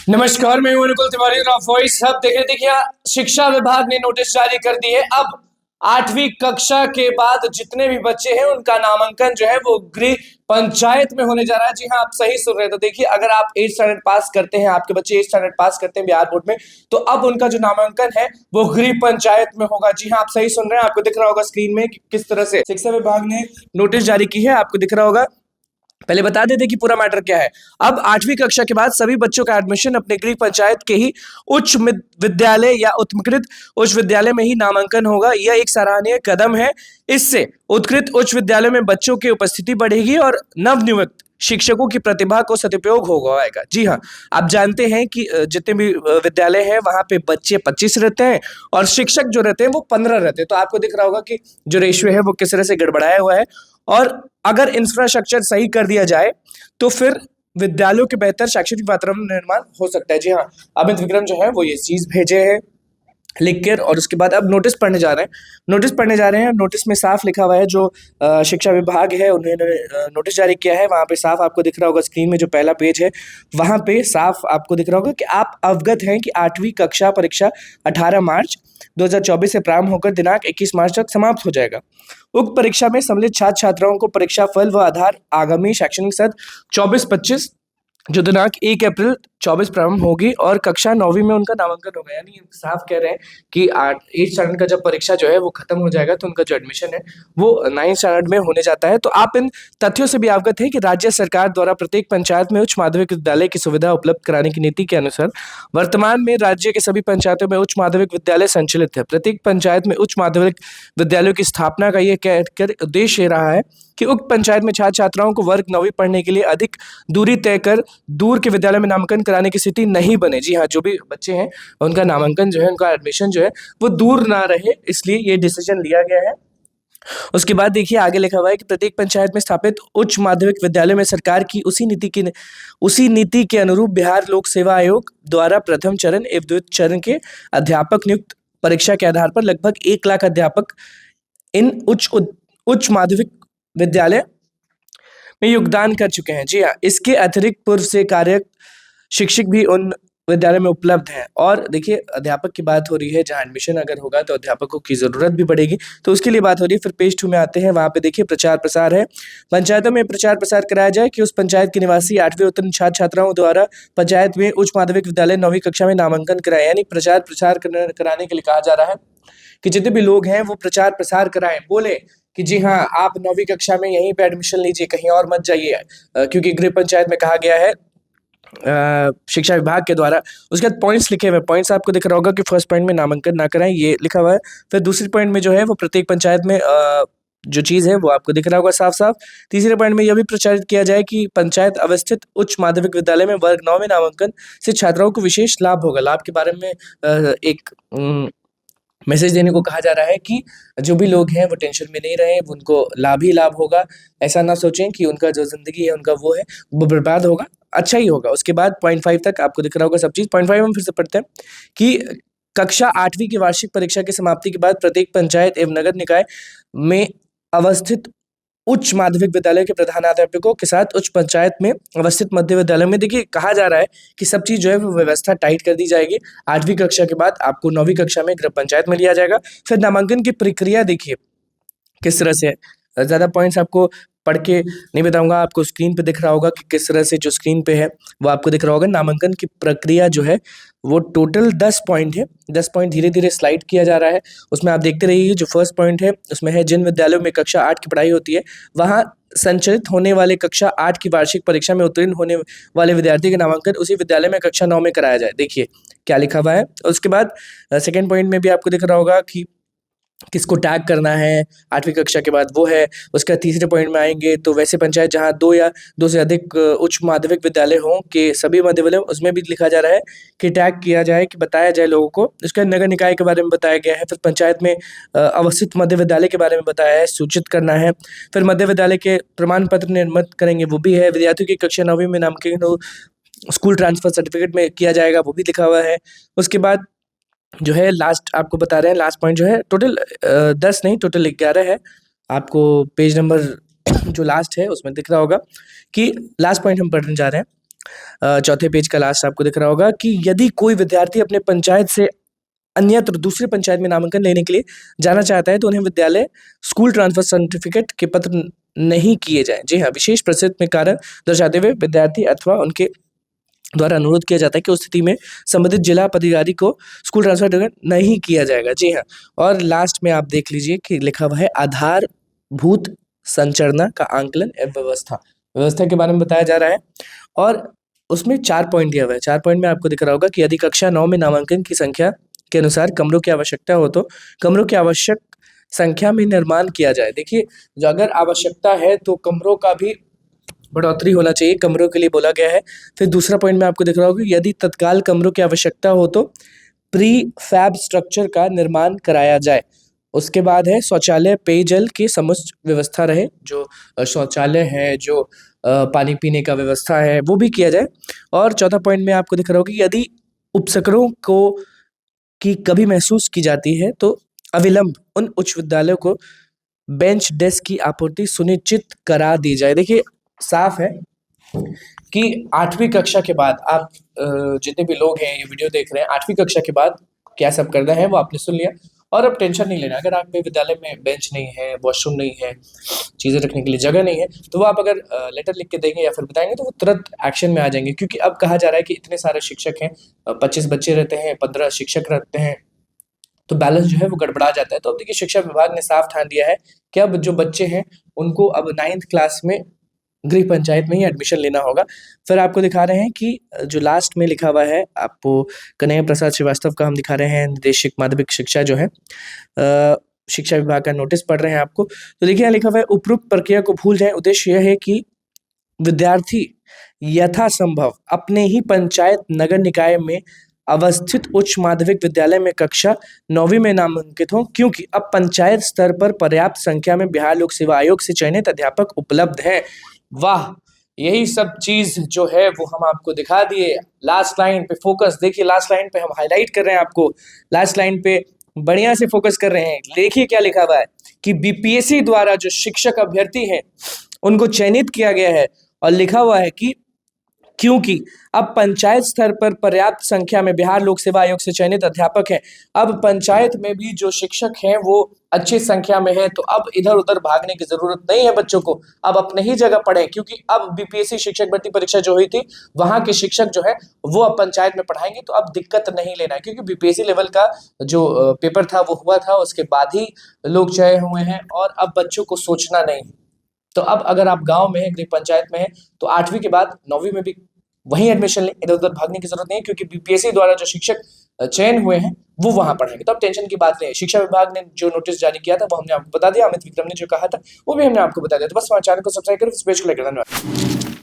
नमस्कार, मैं हूं अनुकुल तिवारी और आप वॉइस हब देख रहे। देखिए, शिक्षा विभाग ने नोटिस जारी कर दी है। अब 8वीं कक्षा के बाद जितने भी बच्चे हैं उनका नामांकन जो है वो गृह पंचायत में होने जा रहा है। जी हाँ, आप सही सुन रहे हैं। तो देखिए, अगर आप 8th स्टैंडर्ड पास करते हैं, आपके बच्चे 8th स्टैंडर्ड पास करते हैं बिहार बोर्ड में, तो अब उनका जो नामांकन है वो गृह पंचायत में होगा। जी हाँ, आप सही सुन रहे हैं। आपको दिख रहा होगा स्क्रीन में कि किस तरह से शिक्षा विभाग ने नोटिस जारी की है, आपको दिख रहा होगा। पहले बता देते कि पूरा मैटर क्या है। अब 8वीं कक्षा के बाद सभी बच्चों का एडमिशन अपने गृह पंचायत के ही उच्च विद्यालय या उत्कृत उच्च विद्यालय में ही नामांकन होगा। यह एक सराहनीय कदम है। इससे उत्कृत उच्च विद्यालय में बच्चों की उपस्थिति बढ़ेगी और नवनियुक्त शिक्षकों की प्रतिभा को सदुपयोग होगा। जी हाँ, आप जानते हैं कि जितने भी विद्यालय हैं वहां पे बच्चे 25 रहते हैं और शिक्षक जो रहते हैं वो 15 रहते हैं। तो आपको दिख रहा होगा कि जो रेशियो है वो किस तरह से गड़बड़ाया हुआ है। और अगर इंफ्रास्ट्रक्चर सही कर दिया जाए तो फिर विद्यालयों के बेहतर शैक्षणिक वातावरण निर्माण हो सकता है। जी हाँ, अमित विक्रम जो है वो ये चीज भेजे हैं लिख कर, और उसके बाद अब नोटिस पढ़ने जा रहे हैं। नोटिस पढ़ने जा रहे हैं। नोटिस में साफ लिखा हुआ है, जो शिक्षा विभाग है उन्होंने नोटिस जारी किया है। वहां पे साफ आपको दिख रहा होगा स्क्रीन में, जो पहला पेज है वहां पे साफ आपको दिख रहा होगा कि आप अवगत हैं कि 8वीं कक्षा परीक्षा 18 मार्च 2024 से प्रारंभ होकर दिनांक 21 मार्च तक समाप्त हो जाएगा। उक्त परीक्षा में सम्मिलित छात्र छात्राओं को परीक्षा फल व आधार आगामी शैक्षणिक सत्र 24-25 जो दिनांक 1 अप्रैल 24 प्रारंभ होगी और कक्षा 9वीं में उनका नामांकन होगा। यानी साफ कह रहे हैं कि 8th स्टैंडर्ड का जब परीक्षा जो है वो खत्म हो जाएगा तो उनका जो एडमिशन है वो 9th स्टैंडर्ड में होने जाता है। तो आप इन तथ्यों से भी अवगत हैं कि राज्य सरकार द्वारा प्रत्येक पंचायत में उच्च माध्यमिक विद्यालय की सुविधा उपलब्ध कराने की नीति के अनुसार वर्तमान में राज्य के सभी पंचायतों में उच्च माध्यमिक विद्यालय संचालित है। प्रत्येक पंचायत में उच्च माध्यमिक विद्यालयों की स्थापना का यह कहकर उद्देश्य ये रहा है कि उक्त पंचायत में छात्र छात्राओं को वर्ग 9वीं पढ़ने के लिए अधिक दूरी तय कर दूर के विद्यालय में नामांकन कराने की स्थिति नहीं बने। जी हाँ, जो भी बच्चे हैं उनका नामांकन जो है, उनका एडमिशन जो है वो दूर ना रहे, इसलिए ये डिसीजन लिया गया है। उसके बाद देखिए आगे लिखा हुआ है कि प्रत्येक पंचायत में स्थापित उच्च माध्यमिक विद्यालय में सरकार की उसी नीति के अनुरूप बिहार लोक सेवा आयोग द्वारा प्रथम चरण एवं द्वितीय चरण के अध्यापक नियुक्त परीक्षा के आधार पर लगभग 1 लाख अध्यापक इन उच्च माध्यमिक विद्यालय में योगदान कर चुके हैं। जी हाँ, इसके अतिरिक्त पूर्व से कार्यरत शिक्षक भी उन विद्यालय में उपलब्ध हैं। और देखिए, अध्यापक की बात हो रही है, जहाँ एडमिशन अगर होगा तो अध्यापकों की जरूरत भी बढ़ेगी, तो उसके लिए बात हो रही है। फिर पेज 2 में आते हैं, वहां पे देखिए प्रचार प्रसार है। पंचायतों में प्रचार प्रसार कराया जाए कि उस पंचायत के निवासी 8वीं उत्तीर्ण छात्र छात्राओं द्वारा पंचायत में उच्च माध्यमिक विद्यालय 9वीं कक्षा में नामांकन कराए। यानी प्रचार प्रसार कराने के लिए कहा जा रहा है कि जितने भी लोग हैं वो प्रचार प्रसार कराएं, बोले कि जी हाँ, आप 9वीं कक्षा में यहीं पे एडमिशन लीजिए, कहीं और मत जाइए, क्योंकि गृह पंचायत में कहा गया है शिक्षा विभाग के द्वारा। उसके बाद पॉइंट्स लिखे हुए, पॉइंट्स आपको दिख रहा होगा कि फर्स्ट पॉइंट में नामांकन ना कराएं, ये लिखा हुआ है। फिर दूसरी पॉइंट में जो है वो प्रत्येक पंचायत में जो चीज़ है वो आपको दिख रहा होगा साफ साफ। तीसरे पॉइंट में यह भी प्रचारित किया जाए कि पंचायत अवस्थित उच्च माध्यमिक विद्यालय में वर्ग 9 में नामांकन से छात्राओं को विशेष लाभ होगा। लाभ के बारे में एक मैसेज देने को कहा जा रहा है कि जो भी लोग हैं वो टेंशन में नहीं रहे, उनको लाभ ही लाभ होगा। ऐसा ना सोचें कि उनका जो जिंदगी है उनका वो है वो बर्बाद होगा, अच्छा ही होगा। उसके बाद पॉइंट 5 तक आपको दिख रहा होगा सब चीज़। पॉइंट 5 हम फिर से पढ़ते हैं कि कक्षा 8वीं की वार्षिक परीक्षा की समाप्ति के बाद प्रत्येक पंचायत एवं नगर निकाय में अवस्थित उच्च माध्यमिक विद्यालय के प्रधानाध्यापकों के साथ उच्च पंचायत में अवस्थित मध्य विद्यालय में, देखिए कहा जा रहा है कि सब चीज़ जो है वो व्यवस्था टाइट कर दी जाएगी। 8वीं कक्षा के बाद आपको 9वीं कक्षा में ग्राम पंचायत में लिया जाएगा। फिर नामांकन की प्रक्रिया देखिए किस तरह से है। ज़्यादा पॉइंट्स आपको पढ़ के नहीं बताऊंगा, आपको स्क्रीन पे दिख रहा होगा कि किस तरह से जो स्क्रीन पे है वो आपको दिख रहा होगा। नामांकन की प्रक्रिया जो है वो टोटल 10 पॉइंट है। 10 पॉइंट धीरे धीरे स्लाइड किया जा रहा है, उसमें आप देखते रहिए। जो फर्स्ट पॉइंट है उसमें है जिन विद्यालयों में कक्षा 8 की पढ़ाई होती है वहाँ संचालित होने वाले कक्षा 8 की वार्षिक परीक्षा में उत्तीर्ण होने वाले विद्यार्थी का नामांकन उसी विद्यालय में कक्षा 9 में कराया जाए। देखिए क्या लिखा हुआ है। उसके बाद सेकेंड पॉइंट में भी आपको दिख रहा होगा कि किसको टैग करना है 8वीं कक्षा के बाद, वो है। उसका तीसरे पॉइंट में आएंगे तो वैसे पंचायत जहां 2 या 2 से अधिक उच्च माध्यमिक विद्यालय हों के सभी मध्य विद्यालय, उसमें भी लिखा जा रहा है कि टैग किया जाए, कि बताया जाए लोगों को। उसका नगर निकाय के बारे में बताया गया है। फिर पंचायत में अवस्थित मध्य विद्यालय के बारे में बताया है, सूचित करना है। फिर मध्य विद्यालय के प्रमाण पत्र निर्मित करेंगे, वो भी है। विद्यार्थियों की कक्षा 9वीं में नामांकन स्कूल ट्रांसफर सर्टिफिकेट में किया जाएगा, वो भी लिखा हुआ है। उसके बाद जो है लास्ट आपको बता रहे हैं, लास्ट पॉइंट जो है टोटल 10 नहीं, टोटल 11 है। आपको पेज नंबर जो लास्ट है उसमें दिख रहा होगा कि लास्ट पॉइंट हम पढ़ने जा रहे हैं। चौथे पेज का लास्ट आपको दिख रहा होगा कि यदि कोई विद्यार्थी अपने पंचायत से अन्यत्र दूसरी पंचायत में नामांकन लेने के लिए जाना चाहता है तो उन्हें विद्यालय स्कूल ट्रांसफर सर्टिफिकेट के पत्र नहीं किए जाए। जी हाँ, विशेष परिस्थिति में कारण दर्शाते हुए विद्यार्थी अथवा उनके द्वारा अनुरोध किया जाता है कि उस स्थिति में संबंधित जिला पदाधिकारी को स्कूल ट्रांसफर सर्टिफिकेट नहीं किया जाएगा। जी हाँ, और लास्ट में आप देख लीजिए कि लिखा हुआ है आधारभूत संरचना का आंकलन एवं व्यवस्था के बारे में बताया जा रहा है और उसमें 4 पॉइंट दिया हुआ है। 4 पॉइंट में आपको दिख रहा होगा कि यदि कक्षा 9 में नामांकन की संख्या के अनुसार कमरों की आवश्यकता हो तो कमरों की आवश्यक संख्या में निर्माण किया जाए। देखिए, जो अगर आवश्यकता है तो कमरों का भी बढ़ोतरी होना चाहिए, कमरों के लिए बोला गया है। फिर दूसरा पॉइंट में आपको दिख रहा होगा कि यदि तत्काल कमरों की आवश्यकता हो तो प्री फैब स्ट्रक्चर का निर्माण कराया जाए। उसके बाद है शौचालय पेयजल की समुचित व्यवस्था रहे, जो शौचालय है, जो पानी पीने का व्यवस्था है वो भी किया जाए। और चौथा पॉइंट में आपको दिख रहा होगा कि यदि उपसकरों को की कभी महसूस की जाती है तो अविलंब उन उच्च विद्यालयों को बेंच डेस्क की आपूर्ति सुनिश्चित करा दी जाए। देखिए, साफ है कि 8वीं कक्षा के बाद आप जितने भी लोग हैं ये वीडियो देख रहे हैं, 8वीं कक्षा के बाद क्या सब करना है वो आपने सुन लिया और अब टेंशन नहीं लेना। अगर आपके विद्यालय में बेंच नहीं है, वॉशरूम नहीं है, चीज़ें रखने के लिए जगह नहीं है, तो वो आप अगर लेटर लिख के देंगे या फिर बताएंगे तो वो तुरंत एक्शन में आ जाएंगे। क्योंकि अब कहा जा रहा है कि इतने सारे शिक्षक हैं, 25 बच्चे रहते हैं, 15 शिक्षक रहते हैं, तो बैलेंस जो है वो गड़बड़ा जाता है। तो अब देखिए, शिक्षा विभाग ने साफ ठान दिया है कि अब जो बच्चे हैं उनको अब 9th क्लास में गृह पंचायत में ही एडमिशन लेना होगा। फिर आपको दिखा रहे हैं कि जो लास्ट में लिखा हुआ है, आपको कन्हैया प्रसाद श्रीवास्तव का हम दिखा रहे हैं, निदेशक माध्यमिक शिक्षा जो है, शिक्षा विभाग का नोटिस पढ़ रहे हैं आपको। तो देखिए, यहाँ लिखा हुआ है उपरोक्त प्रक्रिया को भूल जाएं। उद्देश्य यह है कि विद्यार्थी यथासंभव अपने ही पंचायत नगर निकाय में अवस्थित उच्च माध्यमिक विद्यालय में कक्षा 9वीं में नामांकित हों, क्योंकि अब पंचायत स्तर पर पर्याप्त संख्या में बिहार लोक सेवा आयोग से चयनित अध्यापक उपलब्ध हैं। वाह, यही सब चीज जो है वो हम आपको दिखा दिए। लास्ट लाइन पे फोकस, देखिए लास्ट लाइन पे हम हाईलाइट कर रहे हैं, आपको लास्ट लाइन पे बढ़िया से फोकस कर रहे हैं। देखिए क्या लिखा हुआ है कि बीपीएससी द्वारा जो शिक्षक अभ्यर्थी हैं उनको चयनित किया गया है और लिखा हुआ है कि क्योंकि अब पंचायत स्तर पर पर्याप्त संख्या में बिहार लोक सेवा आयोग से चयनित अध्यापक हैं। अब पंचायत में भी जो शिक्षक हैं वो अच्छी संख्या में है, तो अब इधर उधर भागने की जरूरत नहीं है बच्चों को, अब अपने ही जगह पढ़ें। क्योंकि अब बीपीएससी शिक्षक भर्ती परीक्षा जो हुई थी वहां के शिक्षक जो है वो अब पंचायत में पढ़ाएंगे, तो अब दिक्कत नहीं लेना है। क्योंकि बीपीएससी लेवल का जो पेपर था वो हुआ था, उसके बाद ही लोग चयन हुए हैं और अब बच्चों को सोचना नहीं। तो अब अगर आप गांव में हैं, गृह पंचायत में हैं, तो 8वीं के बाद 9वीं में भी वहीं एडमिशन लें, इधर उधर भागने की जरूरत नहीं है। क्योंकि बीपीएससी द्वारा जो शिक्षक चयन हुए हैं वो वहां पढ़ाएंगे, तो अब टेंशन की बात नहीं है। शिक्षा विभाग ने जो नोटिस जारी किया था वो हमने आपको बता दिया, अमित विक्रम ने जो कहा था वो भी हमने आपको बता दिया। तो बस हमारे चैनल को सब्सक्राइब करें, इस पेज को लेकर। धन्यवाद।